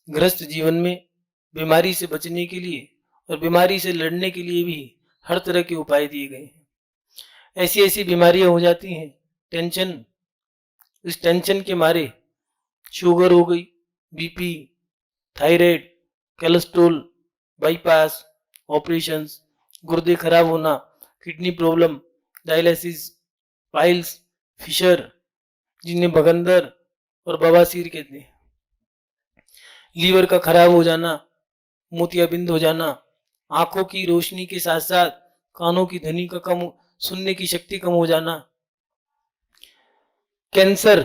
गृहस्थ जीवन में बीमारी से बचने के लिए और बीमारी से लड़ने के लिए भी हर तरह के उपाय दिए गए हैं। ऐसी ऐसी बीमारियां हो जाती हैं, टेंशन, इस टेंशन के मारे शुगर हो गई, BP, thyroid, cholesterol, bypass, operations, गुर्दे खराब होना, kidney problem, dialysis, piles, fissure, जिन्हें भगंदर और बवासीर कहते हैं, लीवर का खराब हो जाना, मोतियाबिंद हो जाना, आंखों की रोशनी के साथ साथ कानों की ध्वनि का कम, सुनने की शक्ति कम हो जाना, कैंसर,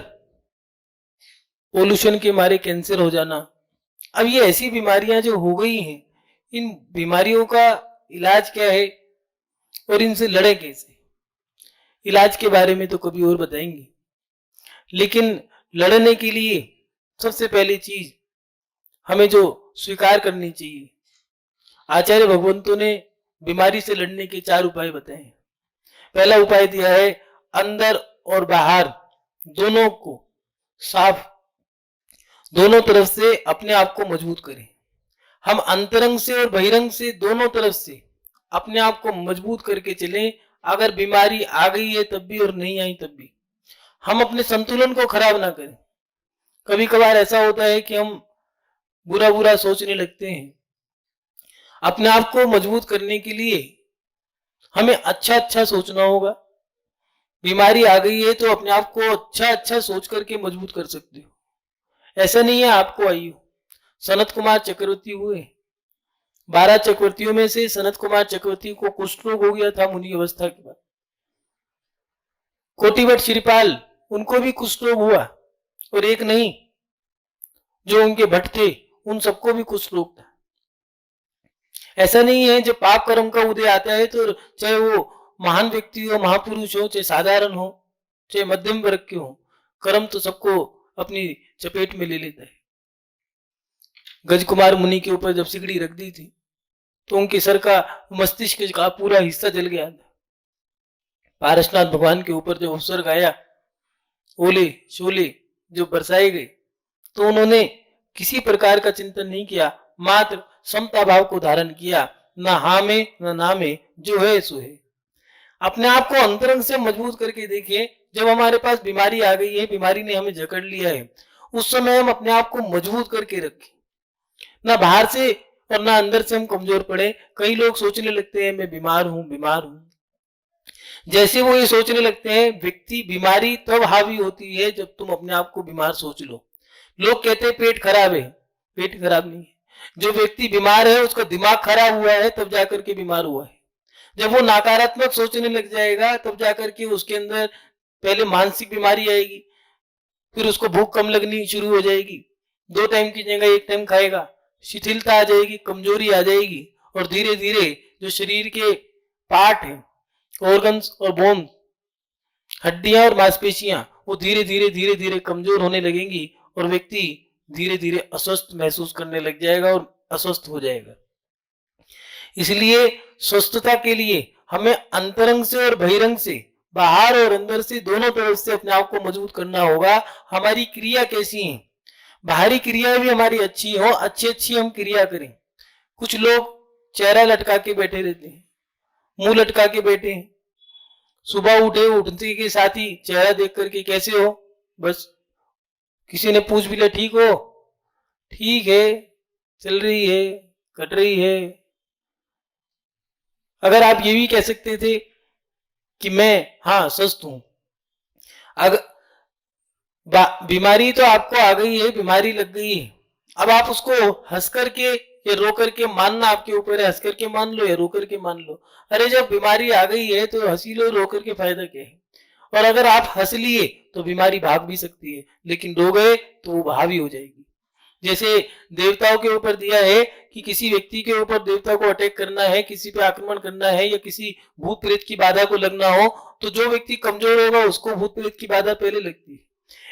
पोल्यूशन के मारे कैंसर हो जाना। अब ये ऐसी बीमारियां जो हो गई हैं, इन बीमारियों का इलाज क्या है और इनसे लड़े कैसे? इलाज के बारे में तो कभी और बताएंगे, लेकिन लड़ने के लिए सबसे पहली चीज हमें जो स्वीकार करनी चाहिए, आचार्य भगवंतों ने बीमारी से लड़ने के 4 उपाय बताए। पहला उपाय दिया है अंदर और बाहर दोनों को साफ, दोनों तरफ से अपने आप को मजबूत करें। हम अंतरंग से और बहिरंग से दोनों तरफ से अपने आप को मजबूत करके चलें। अगर बीमारी आ गई है तब भी और नहीं आई तब भी हम अपने संतुलन को खराब ना करें। कभी कभार ऐसा होता है कि हम बुरा बुरा सोचने लगते हैं। अपने आप को मजबूत करने के लिए हमें अच्छा अच्छा सोचना होगा। बीमारी आ गई है तो अपने आप को अच्छा अच्छा सोच करके मजबूत कर सकते हो। ऐसा नहीं है आपको आई हो। सनत कुमार चक्रवर्ती हुए, 12 चक्रवर्तियों में से सनत कुमार चक्रवर्ती को कुष्ठ रोग हो गया था मुनि अवस्था के बाद। कोटिवट श्रीपाल, उनको भी कुष्ठ रोग हुआ, और एक नहीं, जो उनके भट्ट थे उन सबको भी कुष्ठ रोग था। ऐसा नहीं है जब पाप कर्म का उदय आता है तो चाहे वो महान व्यक्ति हो, महापुरुष हो, चाहे साधारण हो, चाहे मध्यम वर्ग के हो, कर्म तो सबको अपनी चपेट में ले लेता है। गज कुमार मुनि के ऊपर जब सिगड़ी रख दी थी तो उनके सर का, मस्तिष्क का पूरा हिस्सा जल गया था। पारसनाथ भगवान के ऊपर जब उपसर्ग आया, ओले शोले जो बरसाए गए, तो उन्होंने किसी प्रकार का चिंतन नहीं किया, मात्र समता भाव को धारण किया। ना हाँ में न ना में, जो है सो है। अपने आप को अंतरंग से मजबूत करके देखिए। जब हमारे पास बीमारी आ गई है, बीमारी ने हमें जकड़ लिया है, उस समय हम अपने आप को मजबूत करके रखें। ना बाहर से और ना अंदर से हम कमजोर पड़े। कई लोग सोचने लगते हैं मैं बीमार हूं, बीमार हूं। जैसे वो ये सोचने लगते हैं, व्यक्ति बीमारी तब हावी होती है जब तुम अपने आप को बीमार सोच लो। लोग कहते हैं पेट खराब है, पेट खराब नहीं है। जो व्यक्ति बीमार है उसका दिमाग खराब हुआ है, तब जाकर के बीमार हुआ है। जब वो नकारात्मक सोचने लग जाएगा तब जाकर के उसके अंदर पहले मानसिक बीमारी आएगी, फिर उसको भूख कम लगनी शुरू हो जाएगी, 2 टाइम की जगह 1 टाइम खाएगा, शिथिलता आ जाएगी, कमजोरी आ जाएगी, और धीरे धीरे जो शरीर के पार्ट है, ऑर्गन्स और बोन, हड्डियां और मांसपेशियां, वो धीरे धीरे धीरे धीरे कमजोर होने लगेंगी और व्यक्ति धीरे धीरे अस्वस्थ महसूस करने लग जाएगा और अस्वस्थ हो जाएगा। इसलिए स्वस्थता के लिए हमें अंतरंग से और बहिरंग से, बाहर और अंदर से, दोनों तरफ से अपने आप को मजबूत करना होगा। हमारी क्रिया कैसी है, बाहरी क्रिया भी हमारी अच्छी हो, अच्छी अच्छी हम क्रिया करें। कुछ लोग चेहरा लटका के बैठे रहते हैं, मुंह लटका के बैठे हैं, सुबह उठे, उठते के साथ ही चेहरा देख करके कैसे हो, बस किसी ने पूछ भी लिया ठीक हो, ठीक है, चल रही है, कट रही है। अगर आप ये भी कह सकते थे कि मैं हाँ स्वस्थ हूं, अगर बीमारी तो आपको आ गई है, बीमारी लग गई है, अब आप उसको हंस करके या रो करके मानना आपके ऊपर है। हंस करके मान लो या रो करके मान लो। अरे जब बीमारी आ गई है तो हंसी लो, रो करके फायदा क्या है? और अगर आप हंस लिए तो बीमारी भाग भी सकती है, लेकिन रो गए तो वो हावी हो जाएगी। जैसे देवताओं के ऊपर दिया है कि किसी व्यक्ति के ऊपर देवता को अटैक करना है, किसी पे आक्रमण करना है, या किसी भूत प्रेत की बाधा को लगना हो, तो जो व्यक्ति कमजोर होगा उसको भूत प्रेत की बाधा पहले लगती है।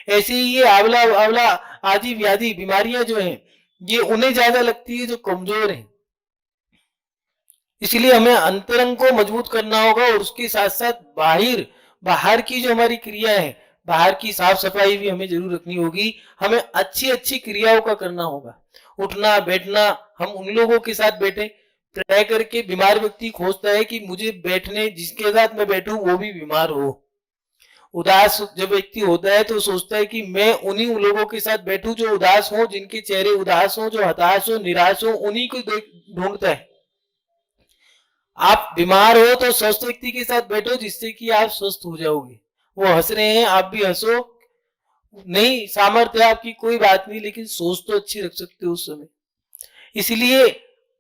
ऐसे ही ये आंवला आंवला आदि व्याधि बीमारियां जो हैं, ये उन्हें ज्यादा लगती है जो कमजोर हैं। इसलिए हमें अंतरंग को मजबूत करना होगा और उसके साथ साथ बाहर की जो हमारी क्रिया है, बाहर की साफ सफाई भी हमें जरूर रखनी होगी। हमें अच्छी अच्छी क्रियाओं का करना होगा। उठना बैठना, हम उन लोगों के साथ बैठे। प्राय करके बीमार व्यक्ति खोजता है कि मुझे बैठने जिसके साथ मैं बैठूं वो भी बीमार हो। उदास जब व्यक्ति होता है तो सोचता है कि मैं उन्हीं लोगों के साथ बैठूं जो उदास हो, जिनके चेहरे उदास हो, जो हताश हो, निराश हो, उन्हीं को ढूंढता है। आप बीमार हो तो स्वस्थ व्यक्ति के साथ बैठो जिससे कि आप स्वस्थ हो जाओगे। वो हंस रहे हैं, आप भी हंसो। नहीं सामर्थ्य आपकी कोई बात नहीं, लेकिन सोच तो अच्छी रख सकते हो उस समय। इसलिए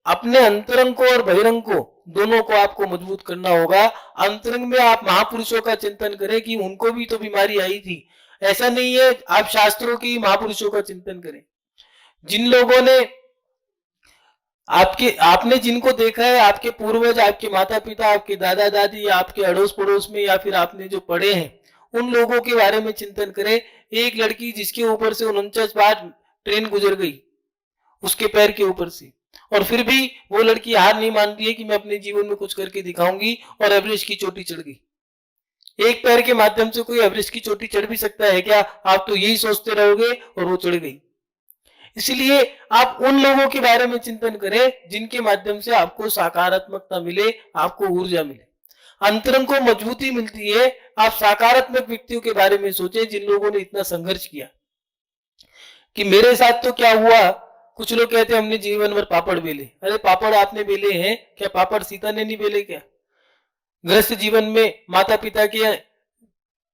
अपने अंतरंग को और बहिरंग को दोनों को आपको मजबूत करना होगा। अंतरंग में आप महापुरुषों का चिंतन करें कि उनको भी तो बीमारी आई थी। ऐसा नहीं है, आप शास्त्रों की महापुरुषों का चिंतन करें। जिन लोगों ने आपने जिनको देखा है, आपके पूर्वज, आपके माता पिता, आपके दादा दादी, आपके अड़ोस पड़ोस में, या फिर आपने जो पढ़े हैं, उन लोगों के बारे में चिंतन करें। एक लड़की जिसके ऊपर से 49 बार ट्रेन गुजर गई, उसके पैर के ऊपर से, और फिर भी वो लड़की हार नहीं मानती है कि मैं अपने जीवन में कुछ करके दिखाऊंगी, और एवरेस्ट की चोटी चढ़ गई। एक पैर के माध्यम से कोई एवरेस्ट की चोटी चढ़ भी सकता है क्या? आप तो यही सोचते रहोगे, और वो चढ़ गई। इसलिए आप उन लोगों के बारे में चिंतन करें जिनके माध्यम से आपको सकारात्मकता मिले, आपको ऊर्जा मिले, अंतरंग को मजबूती मिलती है। आप सकारात्मक व्यक्तियों के बारे में सोचें जिन लोगों ने इतना संघर्ष किया। कि मेरे साथ तो क्या हुआ, कुछ लोग कहते हैं हमने जीवन भर पापड़ बेले। अरे पापड़ आपने बेले हैं क्या? पापड़ सीता ने नहीं बेले क्या? गृहस्थ जीवन में माता पिता के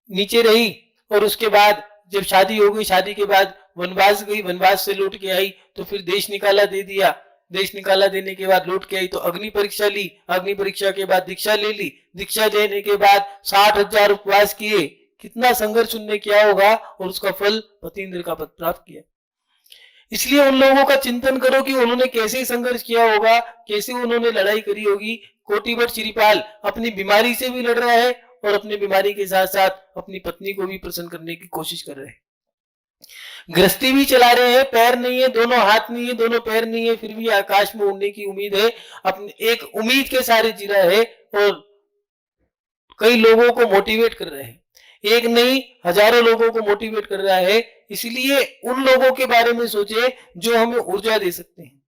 नीचे रही, और उसके बाद जब शादी हो गई, शादी के बाद वनवास गई, वनवास से लौट के आई तो फिर देश निकाला दे दिया, देश निकाला देने के बाद लौट के आई तो अग्नि परीक्षा ली, अग्नि परीक्षा के बाद दीक्षा ले ली, दीक्षा लेने के बाद 60,000 उपवास किए। कितना संघर्ष उनने किया होगा, और उसका फल पति इंद्र का पद प्राप्त किया। इसलिए उन लोगों का चिंतन करो कि उन्होंने कैसे संघर्ष किया होगा, कैसे उन्होंने लड़ाई करी होगी। कोटिभट श्रीपाल अपनी बीमारी से भी लड़ रहा है, और अपनी बीमारी के साथ साथ अपनी पत्नी को भी प्रसन्न करने की कोशिश कर रहे हैं। गृहस्थी भी चला रहे हैं, पैर नहीं है, दोनों हाथ नहीं है, दोनों पैर नहीं है, फिर भी आकाश में उड़ने की उम्मीद है। अपने एक उम्मीद के सारे जी रहा है, और कई लोगों को मोटिवेट कर रहे हैं। एक नहीं, हजारों लोगों को मोटिवेट कर रहा है। इसलिए उन लोगों के बारे में सोचे जो हमें ऊर्जा दे सकते हैं।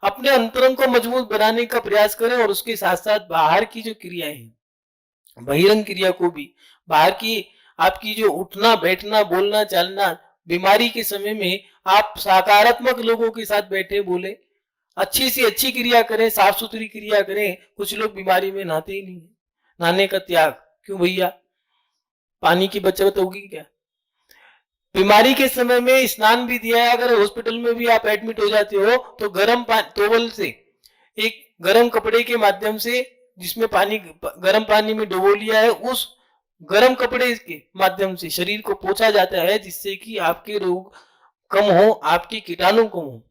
अपने अंतरंग को मजबूत बनाने का प्रयास करें, और उसके साथ साथ बाहर की जो क्रियाएं हैं, बहिरंग क्रिया को भी, बाहर की आपकी जो उठना बैठना बोलना चालना, बीमारी के समय में आप सकारात्मक लोगों के साथ बैठे बोले, अच्छी सी अच्छी क्रिया करें, साफ सुथरी क्रिया करें। कुछ लोग बीमारी में नहाते ही नहीं है। नहाने का त्याग क्यों भैया? पानी की बचत होगी क्या? बीमारी के समय में स्नान भी दिया है। अगर हॉस्पिटल में भी आप एडमिट हो जाते हो तो गर्म टोवल से, एक गर्म कपड़े के माध्यम से, जिसमें पानी गर्म पानी में डुबो लिया है, उस गर्म कपड़े के माध्यम से शरीर को पोंछा जाता है, जिससे कि आपके रोग कम हो, आपके कीटाणु कम हो।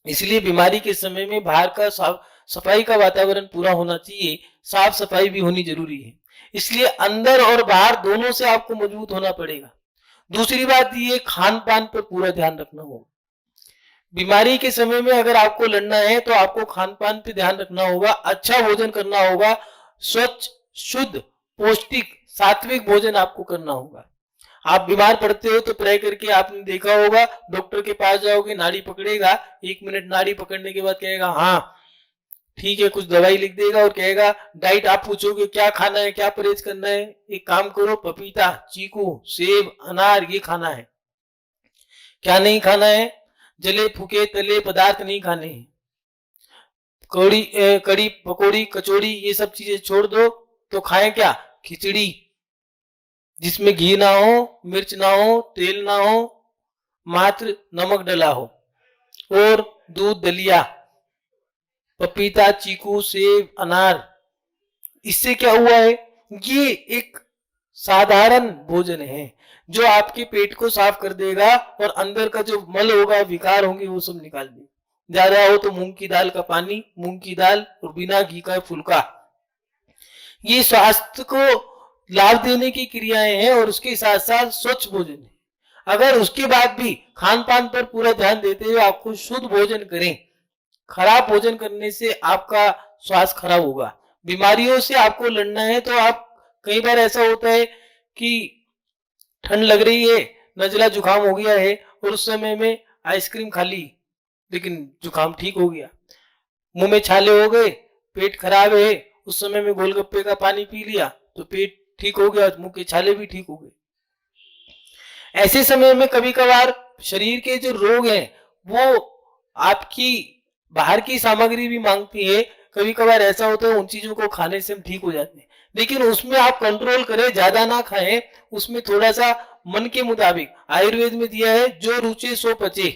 इसलिए बीमारी के समय में बाहर का साफ सफाई का वातावरण पूरा होना चाहिए, साफ सफाई भी होनी जरूरी है। इसलिए अंदर और बाहर दोनों से आपको मजबूत होना पड़ेगा। दूसरी बात ये, खान पान पर पूरा ध्यान रखना होगा। बीमारी के समय में अगर आपको लड़ना है तो आपको खान पान पे ध्यान रखना होगा, अच्छा भोजन करना होगा, स्वच्छ शुद्ध पौष्टिक सात्विक भोजन आपको करना होगा। आप बीमार पड़ते हो तो प्राय करके आपने देखा होगा, डॉक्टर के पास जाओगे, नाड़ी पकड़ेगा, 1 मिनट नाड़ी पकड़ने के बाद कहेगा हाँ ठीक है, कुछ दवाई लिख देगा, और कहेगा डाइट। आप पूछोगे क्या खाना है, क्या परहेज करना है? एक काम करो, पपीता, चीकू, सेब, अनार ये खाना है। क्या नहीं खाना है? जले फूके तले पदार्थ नहीं खाने हैं। कड़ी पकौड़ी कचौड़ी ये सब चीजें छोड़ दो। तो खाएं क्या? खिचड़ी, जिसमें घी ना हो, मिर्च ना हो, तेल ना हो, मात्र नमक डला हो, और दूध दलिया, पपीता, चीकू, सेब, अनार। इससे क्या हुआ है? ये एक साधारण भोजन है जो आपके पेट को साफ कर देगा, और अंदर का जो मल होगा, विकार होंगे, वो सब निकाल देगा। ज्यादा हो तो मूंग की दाल का पानी, मूंग की दाल और बिना घी का फुल्का। ये स्वास्थ्य को लाभ देने की क्रियाएं हैं, और उसके साथ साथ स्वच्छ भोजन है। अगर उसके बाद भी खान पान पर पूरा ध्यान देते हुए आपको शुद्ध भोजन करें, खराब भोजन करने से आपका स्वास्थ्य खराब होगा। बीमारियों से आपको लड़ना है तो आप, कई बार ऐसा होता है कि ठंड लग रही है, नजला जुकाम हो गया है और उस समय में आइसक्रीम खा ली, लेकिन जुकाम ठीक हो गया। मुंह में छाले हो गए, पेट खराब है, उस समय में गोलगप्पे का पानी पी लिया तो पेट ठीक हो गया, मुंह के छाले भी ठीक हो गए। ऐसे समय में कभी कभार शरीर के जो रोग हैं वो आपकी बाहर की सामग्री भी मांगती है। कभी कभार ऐसा होता है उन चीजों को खाने से हम ठीक हो जाते हैं, लेकिन उसमें आप कंट्रोल करें, ज्यादा ना खाएं, उसमें थोड़ा सा मन के मुताबिक। आयुर्वेद में दिया है जो रुचे सो पचे,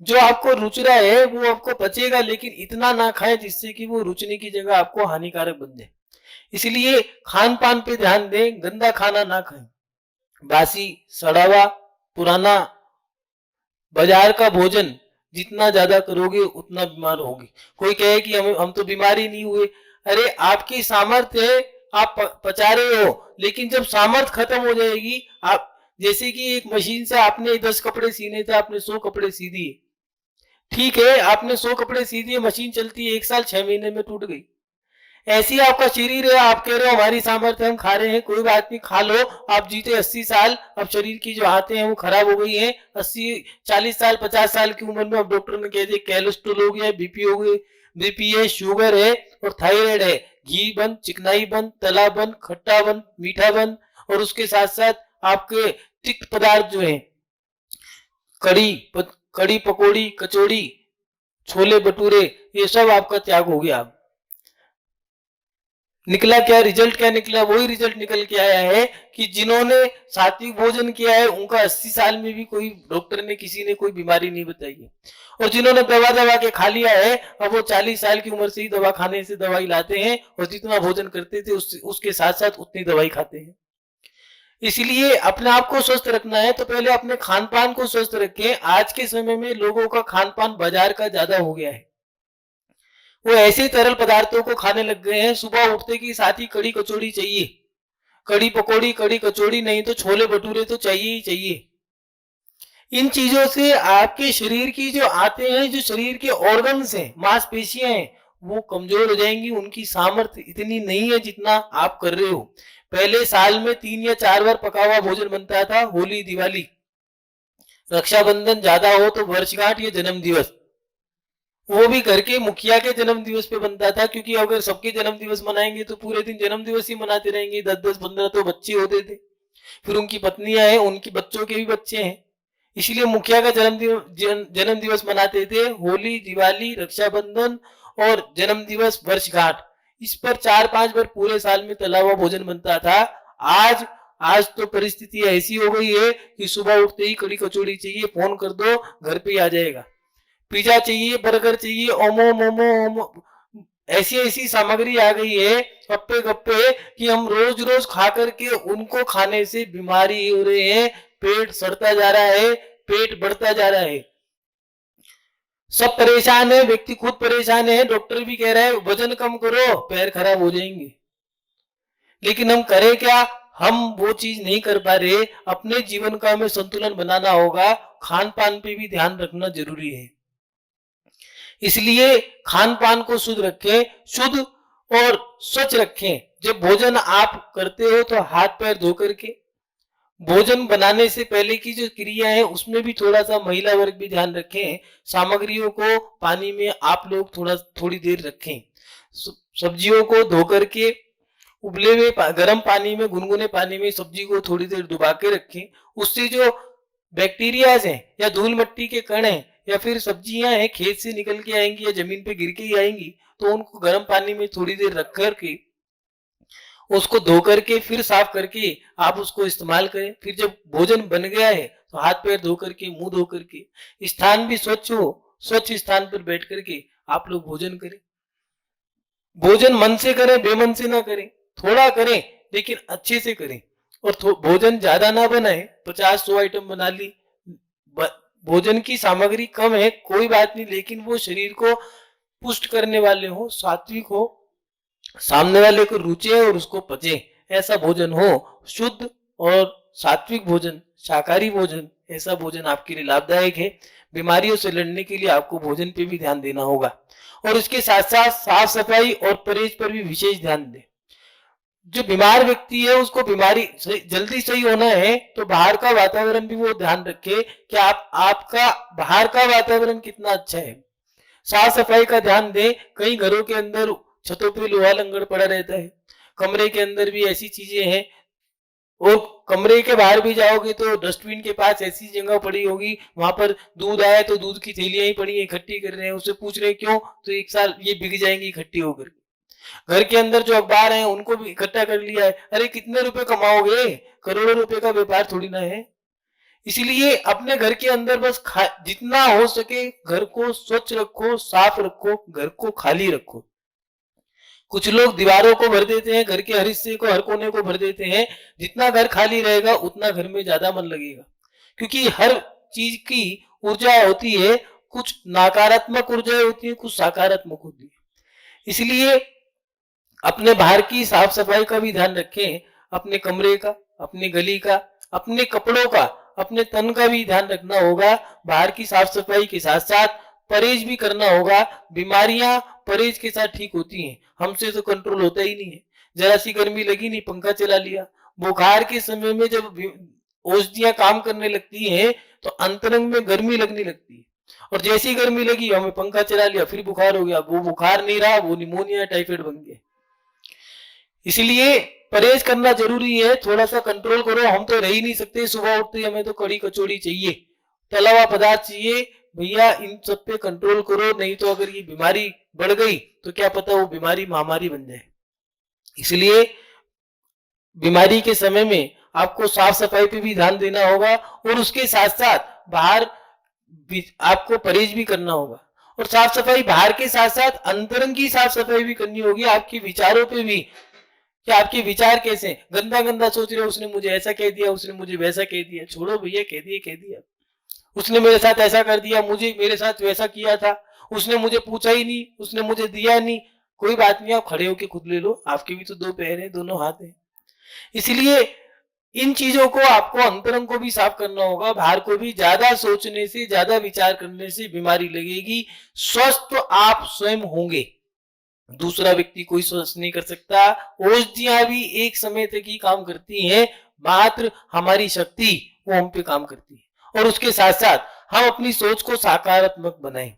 जो आपको रुच रहा है वो आपको पचेगा, लेकिन इतना ना खाएं जिससे कि वो रुचने की जगह आपको हानिकारक बन जाए। इसलिए खान पान पे ध्यान दें, गंदा खाना ना खाएं। बासी, सड़ा हुआ, पुराना, बाजार का भोजन जितना ज्यादा करोगे उतना बीमार होगे। कोई कहे कि हम तो बीमार ही नहीं हुए, अरे आपकी सामर्थ्य है, आप पचा रहे हो, लेकिन जब सामर्थ्य खत्म हो जाएगी, आप जैसे कि एक मशीन से आपने 10 कपड़े सीने थे, आपने 100 कपड़े सी दिए, ठीक है, आपने 100 कपड़े सी दिए, मशीन चलती है 1 साल 6 महीने में टूट गई। ऐसी आपका शरीर है, आप कह रहे हो हमारी सामर्थ्य, हम खा रहे हैं, कोई बात नहीं, खा लो, आप जीते 80 साल, अब शरीर की जो आते हैं वो खराब हो गई हैं, 80 40 साल 50 साल की उम्र में अब डॉक्टर ने कह दिया कोलेस्ट्रॉल हो गया, बीपी हो गई, बीपी है, शुगर है और थायराइड है, घी बंद, चिकनाई बंद, तला बंद, खट्टा बंद, मीठा बंद, और उसके साथ साथ आपके तिक्त पदार्थ जो है, कड़ी पकौड़ी, कचौड़ी, छोले भटूरे, ये सब आपका त्याग हो गया। निकला क्या रिजल्ट, क्या निकला? वही रिजल्ट निकल के आया है कि जिन्होंने सात्विक भोजन किया है उनका 80 साल में भी कोई डॉक्टर ने किसी ने कोई बीमारी नहीं बताई है, और जिन्होंने दवा के खा लिया है अब वो 40 साल की उम्र से ही दवा खाने से दवाई लाते हैं, और जितना भोजन करते थे उसके साथ साथ उतनी दवाई खाते हैं। इसलिए अपने आप को स्वस्थ रखना है तो पहले अपने खान पान को स्वस्थ रखें। आज के समय में लोगों का खान पान बाजार का ज्यादा हो गया है, वो ऐसे तरल पदार्थों को खाने लग गए हैं, सुबह उठते की साथ ही कड़ी कचौड़ी चाहिए, कड़ी पकौड़ी, कड़ी कचौड़ी नहीं तो छोले भटूरे तो चाहिए ही चाहिए। इन चीजों से आपके शरीर की जो आते हैं, जो शरीर के ऑर्गन्स हैं, मांसपेशियां हैं, वो कमजोर हो जाएंगी, उनकी सामर्थ्य इतनी नहीं है जितना आप कर रहे हो। पहले साल में 3 या 4 बार पका हुआ भोजन बनता था, होली, दिवाली, रक्षाबंधन, ज्यादा हो तो वर्षगांठ या जन्म दिवस, वो भी घर के मुखिया के जन्म दिवस पे बनता था, क्योंकि अगर सबके जन्म दिवस मनाएंगे तो पूरे दिन जन्म दिवस ही मनाते रहेंगे। 10-10 15 तो बच्चे होते थे, फिर उनकी पत्नियां हैं, उनके बच्चों के भी बच्चे हैं, इसलिए मुखिया का जन्म दिवस मनाते थे। होली, दिवाली, रक्षाबंधन और जन्म दिवस, वर्षगांठ, इस पर 4-5 बार पूरे साल में तला हुआ भोजन बनता था। आज आज तो परिस्थिति ऐसी हो गई है कि सुबह उठते ही कड़ी कचौड़ी चाहिए, फोन कर दो घर पे आ जाएगा, पिज्जा चाहिए, बर्गर चाहिए, ओमो मोमो ओमो, ऐसी ऐसी सामग्री आ गई है गप्पे गप्पे कि हम रोज रोज खा करके उनको खाने से बीमारी हो रहे हैं, पेट सड़ता जा रहा है, पेट बढ़ता जा रहा है, सब परेशान है, व्यक्ति खुद परेशान है, डॉक्टर भी कह रहा है वजन कम करो, पैर खराब हो जाएंगे, लेकिन हम करें क्या? हम वो चीज नहीं कर पा रहे। अपने जीवन का हमें संतुलन बनाना होगा, खान पान पे भी ध्यान रखना जरूरी है। इसलिए खान पान को शुद्ध रखें, शुद्ध और स्वच्छ रखें। जब भोजन आप करते हो तो हाथ पैर धो करके, भोजन बनाने से पहले की जो क्रिया है उसमें भी थोड़ा सा महिला वर्ग भी ध्यान रखें। सामग्रियों को पानी में आप लोग थोड़ी देर रखें। सब्जियों को धो करके उबले हुए गर्म पानी में, गुनगुने पानी में सब्जी को थोड़ी देर डुबा के रखें। उससे जो बैक्टीरियाज हैं या धूल मिट्टी के कण हैं या फिर सब्जियां हैं खेत से निकल के आएंगी या जमीन पे गिर के ही आएंगी, तो उनको गर्म पानी में थोड़ी देर रख करके उसको धो करके फिर साफ करके आप उसको इस्तेमाल करें। फिर जब भोजन बन गया है तो हाथ पैर धो करके, मुंह धो करके, स्थान भी स्वच्छ हो, स्वच्छ स्थान पर बैठ करके आप लोग भोजन करें। भोजन मन से करें, बेमन से ना करें, थोड़ा करें लेकिन अच्छे से करें, और भोजन ज्यादा ना बनाए, 50-100 आइटम बना ली, भोजन की सामग्री कम है कोई बात नहीं, लेकिन वो शरीर को पुष्ट करने वाले हो, सात्विक हो, सामने वाले को रुचे और उसको पचे, ऐसा भोजन हो। शुद्ध और सात्विक भोजन, शाकाहारी भोजन, ऐसा भोजन आपके लिए लाभदायक है। बीमारियों से लड़ने के लिए आपको भोजन पे भी ध्यान देना होगा, और उसके साथ साथ साफ सफाई और परहेज पर भी विशेष ध्यान दें। जो बीमार व्यक्ति है उसको बीमारी जल्दी सही होना है तो बाहर का वातावरण भी वो ध्यान रखे कि आपका बाहर का वातावरण कितना अच्छा है। साफ सफाई का ध्यान दें। कई घरों के अंदर छतों पे लोहा लंगड़ पड़ा रहता है, कमरे के अंदर भी ऐसी चीजें हैं, और कमरे के बाहर भी जाओगे तो डस्टबिन के पास ऐसी जगह पड़ी होगी, वहां पर दूध आया तो दूध की थैलियां ही पड़ी है, इकट्ठी कर रहे हैं, उससे पूछ रहे हैं क्यों, तो एक साल ये बिक जाएंगी इकट्ठी होकर। घर के अंदर जो अखबार हैं उनको भी इकट्ठा कर लिया है। अरे कितने रुपए कमाओगे, करोड़ों रुपए का व्यापार थोड़ी ना है। इसलिए अपने घर के अंदर बस जितना हो सके घर को स्वच्छ रखो, साफ रखो, घर को खाली रखो। कुछ लोग दीवारों को भर देते हैं, घर के हर हिस्से को, हर कोने को भर देते हैं। जितना घर खाली रहेगा उतना घर में ज्यादा मन लगेगा, क्योंकि हर चीज की ऊर्जा होती है, कुछ नकारात्मक ऊर्जा होती है, कुछ सकारात्मक होती है। इसलिए अपने बाहर की साफ सफाई का भी ध्यान रखें, अपने कमरे का, अपनी गली का, अपने कपड़ों का, अपने तन का भी ध्यान रखना होगा। बाहर की साफ सफाई के साथ साथ परहेज भी करना होगा। बीमारियां परहेज के साथ ठीक होती हैं, हमसे तो कंट्रोल होता ही नहीं है। जरा सी गर्मी लगी, नहीं पंखा चला लिया। बुखार के समय में जब औषधियां काम करने लगती हैं तो अंतरंग में गर्मी लगने लगती है, और जैसी गर्मी लगी हमें पंखा चला लिया, फिर बुखार हो गया। वो बुखार नहीं रहा, वो निमोनिया टाइफाइड बन गया। इसलिए परहेज करना जरूरी है। थोड़ा सा कंट्रोल करो। हम तो रह ही नहीं सकते, सुबह उठते ही हमें तो कड़ी कचौड़ी चाहिए, तला हुआ पदार्थ चाहिए। भैया इन सब पे कंट्रोल करो, नहीं तो अगर ये बीमारी बढ़ गई तो क्या पता वो बीमारी महामारी बन जाए। इसलिए बीमारी के समय में आपको साफ सफाई पे भी ध्यान देना होगा, और उसके साथ साथ बाहर आपको परहेज भी करना होगा। और साफ सफाई बाहर के साथ साथ अंतरंग की साफ सफाई भी करनी होगी, आपके विचारों पे भी, कि आपके विचार कैसे। गंदा गंदा सोच रहे हो, उसने मुझे ऐसा कह दिया, उसने मुझे वैसा कह दिया, छोड़ो भैया, कह दिया। उसने मेरे साथ ऐसा कर दिया, मुझे मेरे साथ वैसा किया था, उसने मुझे पूछा ही नहीं, उसने मुझे दिया नहीं, कोई बात नहीं, आप खड़े होके खुद ले लो, आपके भी तो दो पैर हैं, दोनों हाथ हैं। इसलिए इन चीजों को आपको अंतरंग को भी साफ करना होगा। बाहर को भी ज्यादा सोचने से, ज्यादा विचार करने से बीमारी लगेगी। स्वस्थ आप स्वयं होंगे, दूसरा व्यक्ति कोई स्वस्थ नहीं कर सकता। औषधियां भी एक समय तक ही काम करती हैं, मात्र हमारी शक्ति वो हम पे काम करती है। और उसके साथ साथ हम अपनी सोच को सकारात्मक बनाएं।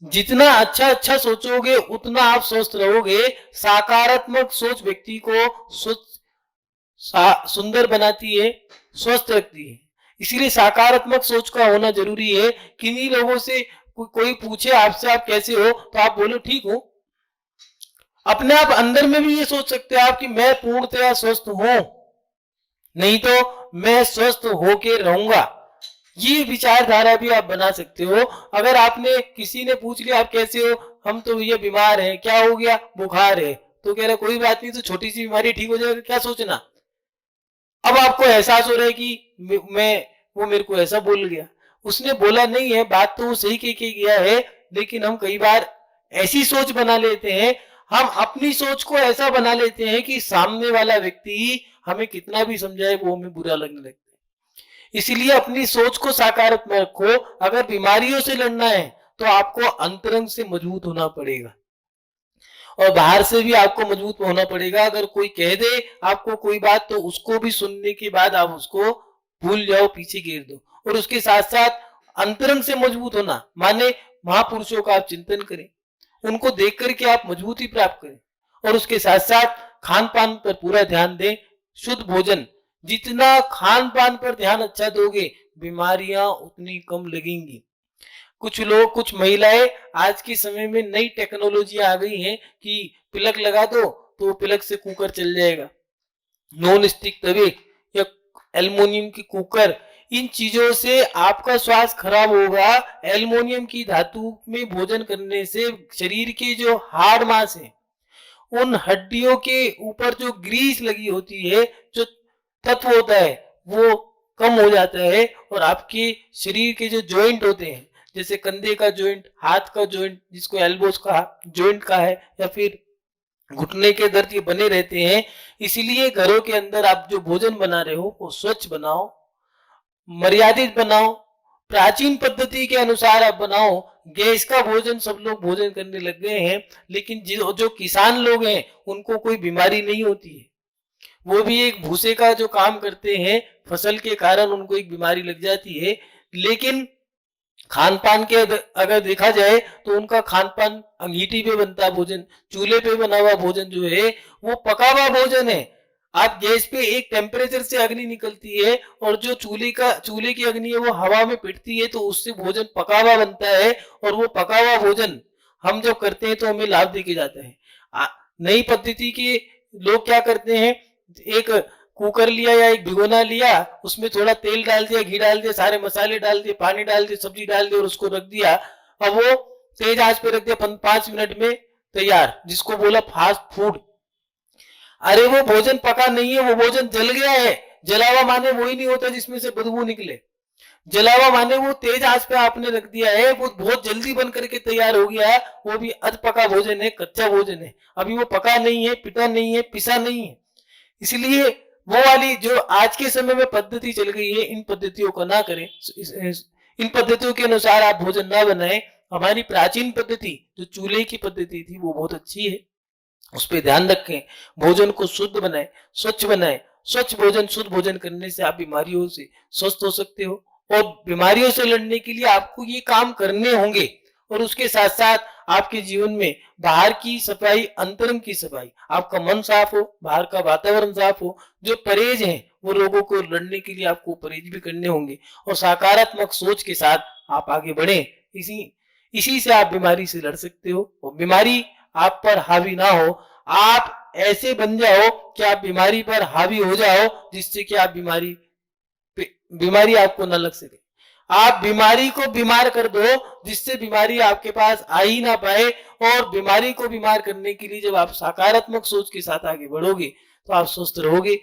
जितना अच्छा सोचोगे उतना आप स्वस्थ रहोगे। सकारात्मक सोच व्यक्ति को सुंदर बनाती है, स्वस्थ रखती है। इसीलिए सकारात्मक सोच का होना जरूरी है। किन्हीं लोगों से कोई पूछे आपसे आप कैसे हो, तो आप बोलो ठीक हूं। अपने आप अंदर में भी ये सोच सकते हैं आप कि मैं पूर्णतया स्वस्थ हूं, नहीं तो मैं स्वस्थ होके रहूंगा। ये विचारधारा भी आप बना सकते हो। अगर आपने किसी ने पूछ लिया आप कैसे हो, हम तो भैया बीमार हैं, क्या हो गया, बुखार है, तो कह रहा कोई बात नहीं, तो छोटी सी बीमारी ठीक हो जाएगा, क्या सोचना। अब आपको एहसास हो रहा है कि वो मेरे को ऐसा बोल गया, उसने बोला नहीं है, बात तो वो सही कह के गया है, लेकिन हम कई बार ऐसी सोच बना लेते हैं, हम अपनी सोच को ऐसा बना लेते हैं कि सामने वाला व्यक्ति हमें कितना भी समझाए वो हमें बुरा लगने लगता है। इसीलिए अपनी सोच को सकारात्मक रखो। अगर बीमारियों से लड़ना है तो आपको अंतरंग से मजबूत होना पड़ेगा, और बाहर से भी आपको मजबूत होना पड़ेगा। अगर कोई कह दे आपको कोई बात, तो उसको भी सुनने के बाद आप उसको भूल जाओ, पीछे गिर दो। और उसके साथ साथ अंतरंग से मजबूत होना माने महापुरुषों का आप चिंतन करें, उनको देख करके आप मजबूती प्राप्त करें। और उसके साथ साथ खान पान पर पूरा ध्यान दें, शुद्ध भोजन। जितना खान पान पर ध्यान अच्छा दोगे, बीमारियां उतनी कम लगेंगी। कुछ लोग, कुछ महिलाएं, आज के समय में नई टेक्नोलॉजी आ गई है कि प्लग लगा दो तो प्लग से कुकर चल जाएगा। नॉन स्टिक तवे या एल्युमिनियम की कुकर, इन चीजों से आपका स्वास्थ्य खराब होगा। एल्युमिनियम की धातु में भोजन करने से शरीर के जो हाड़ मांस है, उन हड्डियों के ऊपर जो ग्रीस लगी होती है, जो तत्व होता है, वो कम हो जाता है। और आपके शरीर के जो जॉइंट होते हैं, जैसे कंधे का जॉइंट, हाथ का जॉइंट जिसको एल्बोस का जॉइंट का है, या फिर घुटने के दर्द, ये बने रहते हैं। इसीलिए घरों के अंदर आप जो भोजन बना रहे हो वो स्वच्छ बनाओ, मर्यादित बनाओ, प्राचीन पद्धति के अनुसार आप बनाओ, गैस का भोजन सब लोग भोजन करने लग गए हैं, लेकिन जो किसान लोग हैं उनको कोई बीमारी नहीं होती है। वो भी एक भूसे का जो काम करते हैं, फसल के कारण उनको एक बीमारी लग जाती है, लेकिन खान पान के अगर देखा जाए तो उनका खान पान अंगीठी पे बनता भोजन, चूल्हे पे बना हुआ भोजन जो है वो पका हुआ भोजन है। आप गैस पे एक टेम्परेचर से अग्नि निकलती है और जो चूल्हे की अग्नि है वो हवा में पिटती है, तो उससे भोजन पका हुआ बनता है। और वो पका हुआ भोजन हम जब करते हैं तो हमें लाभ देके जाता है। नई पद्धति के लोग क्या करते हैं, एक कुकर लिया या एक भिगोना लिया, उसमें थोड़ा तेल डाल दिया, घी डाल दिया, सारे मसाले डाल दिए, पानी डाल दिया, सब्जी डाल दी और उसको रख दिया। अब वो तेज आंच पे रख दिया, 5 मिनट में तैयार, जिसको बोला फास्ट फूड। अरे वो भोजन पका नहीं है, वो भोजन जल गया है। जला हुआ माने वही नहीं होता जिसमें से बदबू निकले। जला हुआ माने वो तेज आंच पे आपने रख दिया है, वो बहुत जल्दी बन करके तैयार हो गया है, वो भी अध पका भोजन है, कच्चा भोजन है, अभी वो पका नहीं है, पिटा नहीं है, पिसा नहीं है। इसलिए वो वाली जो आज के समय में पद्धति चल गई है, इन पद्धतियों को ना करें, इन पद्धतियों के अनुसार आप भोजन ना बनाएं। हमारी प्राचीन पद्धति जो चूल्हे की पद्धति थी वो बहुत अच्छी है, उस पर ध्यान रखें। भोजन को शुद्ध बनाएं, स्वच्छ बनाएं। स्वच्छ भोजन, शुद्ध भोजन करने से आप बीमारियों से स्वस्थ हो सकते हो, और बीमारियों से लड़ने के लिए आपको ये काम करने होंगे। और उसके साथ साथ आपके जीवन में बाहर की सफाई, अंतरंग की सफाई, आपका मन साफ हो, बाहर का वातावरण साफ हो। जो परहेज है वो रोगों को लड़ने के लिए आपको परहेज भी करने होंगे, और सकारात्मक सोच के साथ आप आगे बढ़े। इसी से आप बीमारी से लड़ सकते हो, और बीमारी आप पर हावी ना हो। आप ऐसे बन जाओ कि आप बीमारी पर हावी हो जाओ, जिससे कि आप बीमारी आपको न लग सके। आप बीमारी को बीमार कर दो, जिससे बीमारी आपके पास आ ही ना पाए। और बीमारी को बीमार करने के लिए जब आप सकारात्मक सोच के साथ आगे बढ़ोगे तो आप स्वस्थ रहोगे।